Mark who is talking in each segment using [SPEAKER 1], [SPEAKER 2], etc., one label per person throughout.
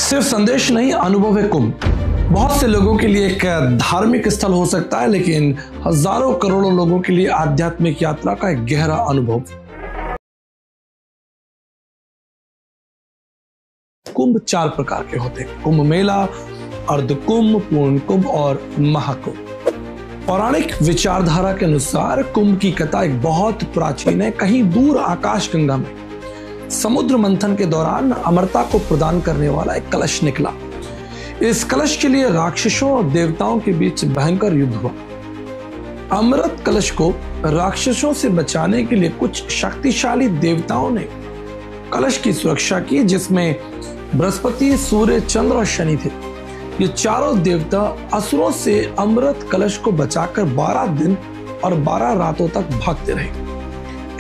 [SPEAKER 1] सिर्फ संदेश नहीं, अनुभव है कुंभ। बहुत से लोगों के लिए एक धार्मिक स्थल हो सकता है, लेकिन हजारों करोड़ों लोगों के लिए आध्यात्मिक यात्रा का एक गहरा अनुभव। कुंभ 4 प्रकार के होते हैं: कुंभ मेला, अर्ध कुंभ, पूर्ण कुंभ और महाकुंभ। पौराणिक विचारधारा के अनुसार कुंभ की कथा एक बहुत प्राचीन है। कहीं दूर आकाशगंगा में समुद्र मंथन के दौरान अमरता को प्रदान करने वाला एक कलश निकला। इस कलश के लिए राक्षसों और देवताओं के बीच भयंकर युद्ध हुआ। अमृत कलश को राक्षसों से बचाने के लिए कुछ शक्तिशाली देवताओं ने कलश की सुरक्षा की, जिसमें बृहस्पति, सूर्य, चंद्र और शनि थे। ये चारों देवता असुरों से अमृत कलश को बचाकर 12 दिन और 12 रातों तक भागते रहे।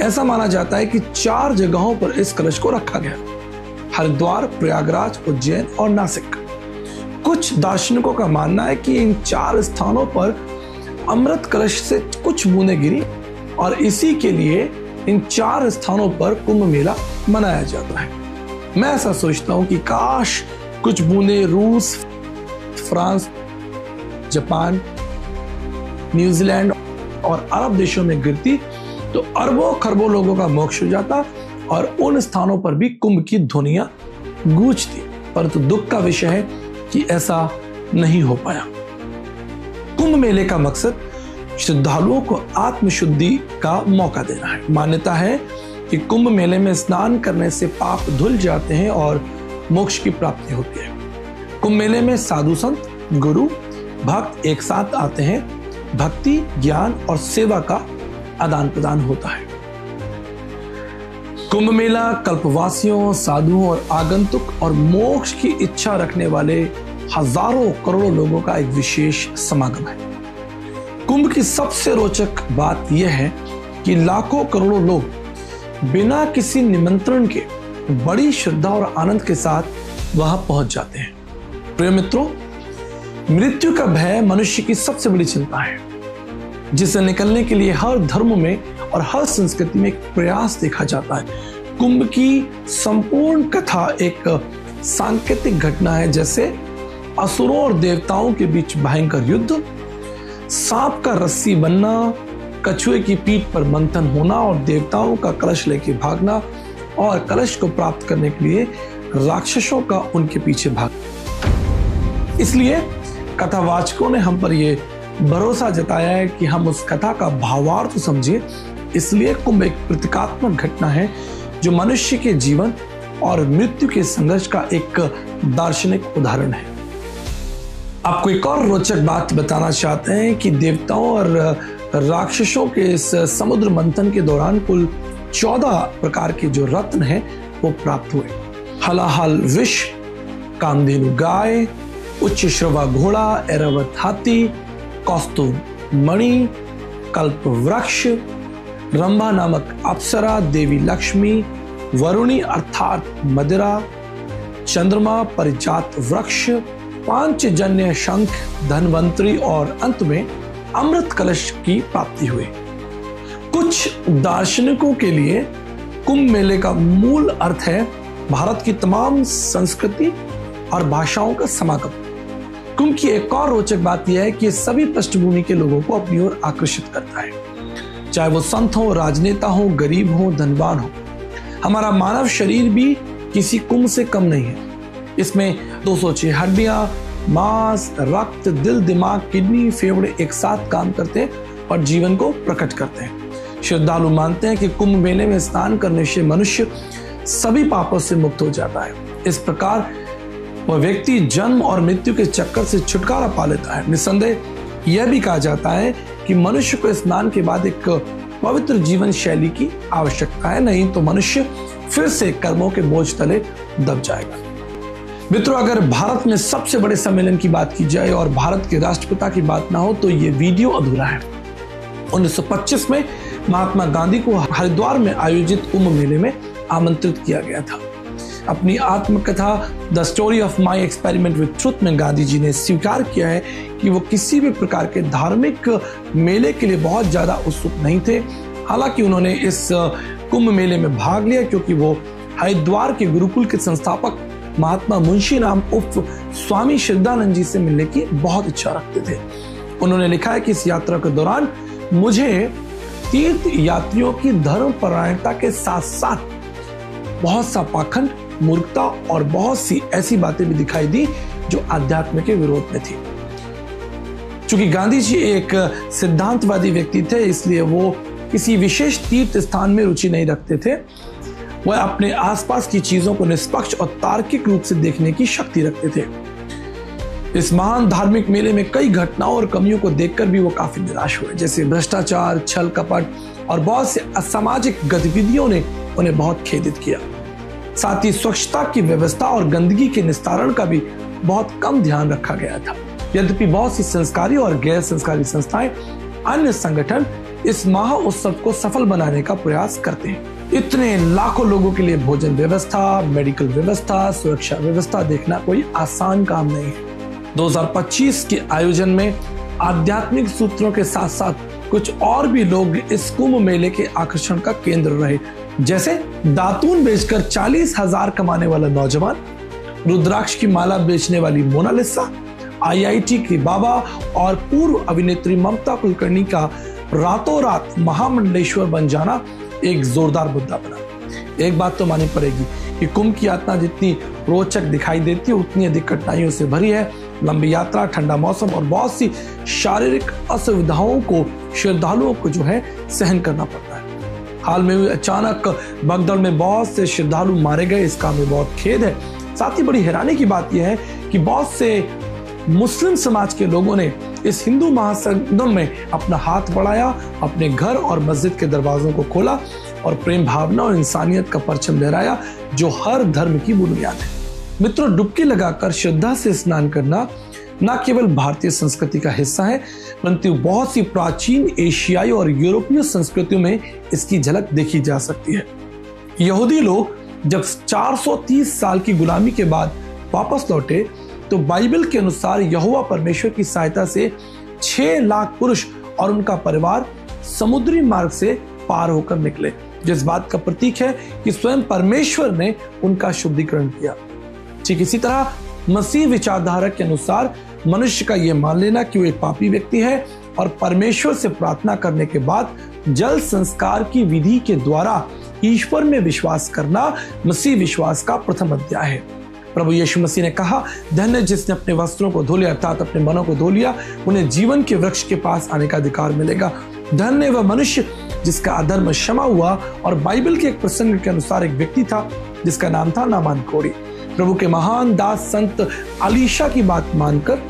[SPEAKER 1] ऐसा माना जाता है कि 4 जगहों पर इस कलश को रखा गया: हरिद्वार, प्रयागराज, उज्जैन और नासिक। कुछ दार्शनिकों का मानना है कि इन 4 स्थानों पर अमृत कलश से कुछ बूंदें गिरी और इसी के लिए इन 4 स्थानों पर कुंभ मेला मनाया जाता है। मैं ऐसा सोचता हूं कि काश कुछ बूंदें रूस, फ्रांस, जापान, न्यूजीलैंड और अरब देशों में गिरती तो अरबों खरबों लोगों का मोक्ष हो जाता और उन स्थानों पर भी कुंभ की ध्वनियां गूंजती। परंतु दुख का विषय है कि ऐसा नहीं हो पाया। कुंभ मेले का मकसद श्रद्धालुओं को आत्मशुद्धि का मौका देना है। मान्यता है कि कुंभ मेले में स्नान करने से पाप धुल जाते हैं और मोक्ष की प्राप्ति होती है। कुंभ मेले में साधु संत, गुरु, भक्त एक साथ आते हैं। भक्ति, ज्ञान और सेवा का आदान प्रदान होता है। कुंभ मेला कल्पवासियों, साधुओं और आगंतुक और मोक्ष की इच्छा रखने वाले हजारों करोड़ों लोगों का एक विशेष समागम है। कुंभ की सबसे रोचक बात यह है कि लाखों करोड़ों लोग बिना किसी निमंत्रण के बड़ी श्रद्धा और आनंद के साथ वहां पहुंच जाते हैं। प्रिय मित्रों, मृत्यु का भय मनुष्य की सबसे बड़ी चिंता है, जिसे निकलने के लिए हर धर्म में और हर संस्कृति में एक प्रयास देखा जाता है। कुंभ की संपूर्ण कथा एक सांकेतिक घटना है, जैसे असुरों और देवताओं के बीच भयंकर युद्ध, सांप का रस्सी बनना, कछुए की पीठ पर मंथन होना और देवताओं का कलश लेके भागना और कलश को प्राप्त करने के लिए राक्षसों का उनके पीछे भागना। इसलिए कथावाचकों ने हम पर यह भरोसा जताया है कि हम उस कथा का भावार्थ समझें। इसलिए कुंभ एक प्रतीकात्मक घटना है जो मनुष्य के जीवन और मृत्यु के संघर्ष का एक दार्शनिक उदाहरण है। आपको एक और रोचक बात बताना चाहते हैं कि देवताओं और राक्षसों के इस समुद्र मंथन के दौरान कुल 14 प्रकार के जो रत्न हैं वो प्राप्त हुए। हलाहल विष, कामधेनु गाय, उच्च श्रवा घोड़ा, ऐरावत हाथी, कौस्तुभ मणि, कल्प वृक्ष, रंभा नामक अप्सरा, देवी लक्ष्मी, वरुणी अर्थात मदिरा, चंद्रमा, परिजात वृक्ष, पांचजन्य शंख, धनवंतरी और अंत में अमृत कलश की प्राप्ति हुई। कुछ दार्शनिकों के लिए कुंभ मेले का मूल अर्थ है भारत की तमाम संस्कृति और भाषाओं का समागम। कुंभ की एक और रोचक बात यह है कि सभी पृष्ठभूमि के लोगों को अपनी ओर आकर्षित करता है, चाहे वो संत हो, राजनेता हो, गरीब हो, धनवान हो। हमारा मानव शरीर भी किसी कुंभ से कम नहीं है। इसमें 206 हड्डियां, मांस, रक्त, दिल, दिमाग, किडनी, फेफड़े एक साथ काम करते हैं और जीवन को प्रकट करते हैं। श्रद्धालु मानते हैं कि कुंभ मेले में स्नान करने से मनुष्य सभी पापों से मुक्त हो जाता है। इस प्रकार वह व्यक्ति जन्म और मृत्यु के चक्कर से छुटकारा पा लेता है। निस्संदेह यह भी कहा जाता है कि मनुष्य को स्नान के बाद एक पवित्र जीवन शैली की आवश्यकता है, नहीं तो मनुष्य फिर से कर्मों के बोझ तले दब जाएगा। मित्रों, अगर भारत में सबसे बड़े सम्मेलन की बात की जाए और भारत के राष्ट्रपिता की बात ना हो तो ये वीडियो अधूरा है। 1925 में महात्मा गांधी को हरिद्वार में आयोजित कुंभ मेले में आमंत्रित किया गया था। अपनी आत्मकथा the story of my experiment with truth में गांधी जी ने स्वीकार किया है कि वो किसी भी प्रकार के धार्मिक मेले के लिए बहुत ज्यादा उत्सुक नहीं थे। हालांकि उन्होंने इस कुंभ मेले में भाग लिया क्योंकि वो हरिद्वार के गुरुकुल के संस्थापक महात्मा मुंशी राम उर्फ स्वामी श्रद्धानंद जी से मिलने की बहुत इच्छा रखते थे। उन्होंने लिखा है कि इस यात्रा के दौरान मुझे तीर्थ यात्रियों की धर्म परायणता के साथ साथ बहुत सा पाखंड, मूर्खता और बहुत सी ऐसी बातें भी दिखाई दी जो अध्यात्म के विरोध में थी। चूंकि गांधी जी एक सिद्धांतवादी व्यक्ति थे, इसलिए वो किसी विशेष तीर्थ स्थान में रुचि नहीं रखते थे। वह अपने आसपास की चीजों को निष्पक्ष और तार्किक रूप से देखने की शक्ति रखते थे। इस महान धार्मिक मेले में कई घटनाओं और कमियों को देखकर भी वो काफी निराश हुए, जैसे भ्रष्टाचार, छल कपट और बहुत से असामाजिक गतिविधियों ने उन्हें बहुत खेदित किया। साथ ही स्वच्छता की व्यवस्था और गंदगी के निस्तारण का भी बहुत कम ध्यान रखा गया था। यद्यपि बहुत सी संस्कारी और गैर संस्कारी संस्थाएं, अन्य संगठन इस महोत्सव को सफल बनाने का प्रयास करते हैं। इतने लाखों लोगों के लिए भोजन व्यवस्था, मेडिकल व्यवस्था, सुरक्षा व्यवस्था देखना कोई आसान काम नहीं है। 2025 के आयोजन में आध्यात्मिक सूत्रों के साथ साथ कुछ और भी लोग इस कुंभ मेले के आकर्षण का केंद्र रहे, जैसे दातून बेचकर 40,000 कमाने वाला नौजवान, रुद्राक्ष की माला बेचने वाली मोनालिसा, IIT की बाबा और पूर्व अभिनेत्री ममता कुलकर्णी का रातों रात महामंडलेश्वर बन जाना एक जोरदार मुद्दा बना। एक बात तो माननी पड़ेगी कि कुंभ की यात्रा जितनी रोचक दिखाई देती है, उतनी अधिक कठिनाइयों से भरी है। लंबी यात्रा, ठंडा मौसम और बहुत सी शारीरिक असुविधाओं को श्रद्धालुओं को जो है सहन करना पड़ता है। हाल में अचानक भगदड़ में बहुत से श्रद्धालु मारे गए, इसका हमें बहुत खेद है। साथ ही बड़ी हैरानी की बात यह है कि बहुत से मुस्लिम समाज के लोगों ने इस हिंदू महासंगम में अपना हाथ बढ़ाया, अपने घर और मस्जिद के दरवाजों को खोला और प्रेम भावना और इंसानियत का परचम लहराया, जो हर धर्म की बुनियाद है। मित्रों, डुबकी लगाकर श्रद्धा से स्नान करना न केवल भारतीय संस्कृति का हिस्सा है, परंतु बहुत सी प्राचीन एशियाई और यूरोपीय संस्कृतियों में इसकी झलक देखी जा सकती है। यहूदी लोग जब 430 साल की गुलामी के बाद वापस लौटे, तो बाइबल के अनुसार यहोवा परमेश्वर की सहायता से 6 लाख पुरुष और उनका परिवार समुद्री मार्ग से पार होकर निकले, जिस बात का प्रतीक है कि स्वयं परमेश्वर ने उनका शुद्धिकरण किया। ठीक इसी तरह मसीह विचारधारा के अनुसार मनुष्य का यह मान लेना कि वो एक पापी व्यक्ति है और परमेश्वर से प्रार्थना करने के बाद जल संस्कार की विधि के द्वारा ईश्वर में विश्वास करना मसीह विश्वास का प्रथम अध्याय है। प्रभु यीशु मसीह ने कहा, धन्य जिसने अपने वस्त्रों को धो लिया, अर्थात अपने मनों को धो लिया, उन्हें जीवन के वृक्ष के पास आने का अधिकार मिलेगा। धन्य वह मनुष्य जिसका अधर्म क्षमा हुआ। और बाइबल के एक प्रसंग के अनुसार एक व्यक्ति था जिसका नाम था नामान कोढ़ी। प्रभु के महान दास संत अलीशा की बात मानकर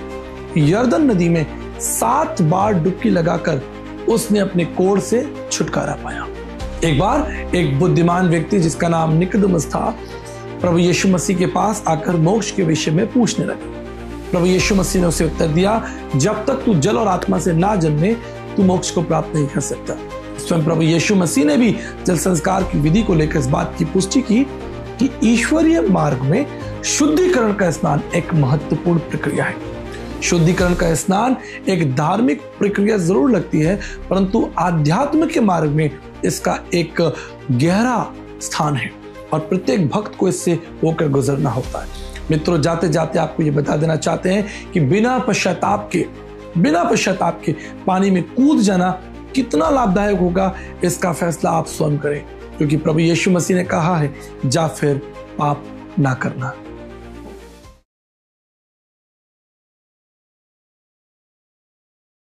[SPEAKER 1] यर्दन नदी में 7 बार डुबकी लगाकर उसने अपने कोढ़ से छुटकारा पाया। एक बार एक बुद्धिमान व्यक्ति जिसका नाम निकोदेमुस था, प्रभु यीशु मसीह के पास आकर मोक्ष के विषय में पूछने लगा। प्रभु यीशु मसीह ने उसे उत्तर दिया, जब तक तू जल और आत्मा से ना जन्मे, तू मोक्ष को प्राप्त नहीं कर सकता। स्वयं प्रभु यीशु मसीह ने भी जल संस्कार की विधि को लेकर इस बात की पुष्टि की कि ईश्वरीय मार्ग में शुद्धिकरण का स्नान एक महत्वपूर्ण प्रक्रिया है। शुद्धिकरण का स्नान एक धार्मिक प्रक्रिया जरूर लगती है, परंतु आध्यात्म के मार्ग में इसका एक गहरा स्थान है और प्रत्येक भक्त को इससे होकर गुजरना होता है। मित्रों, जाते जाते आपको ये बता देना चाहते हैं कि बिना पश्चाताप के पानी में कूद जाना कितना लाभदायक होगा, इसका फैसला आप स्वयं करें, क्योंकि प्रभु यीशु मसीह ने कहा है, जा फिर पाप ना करना।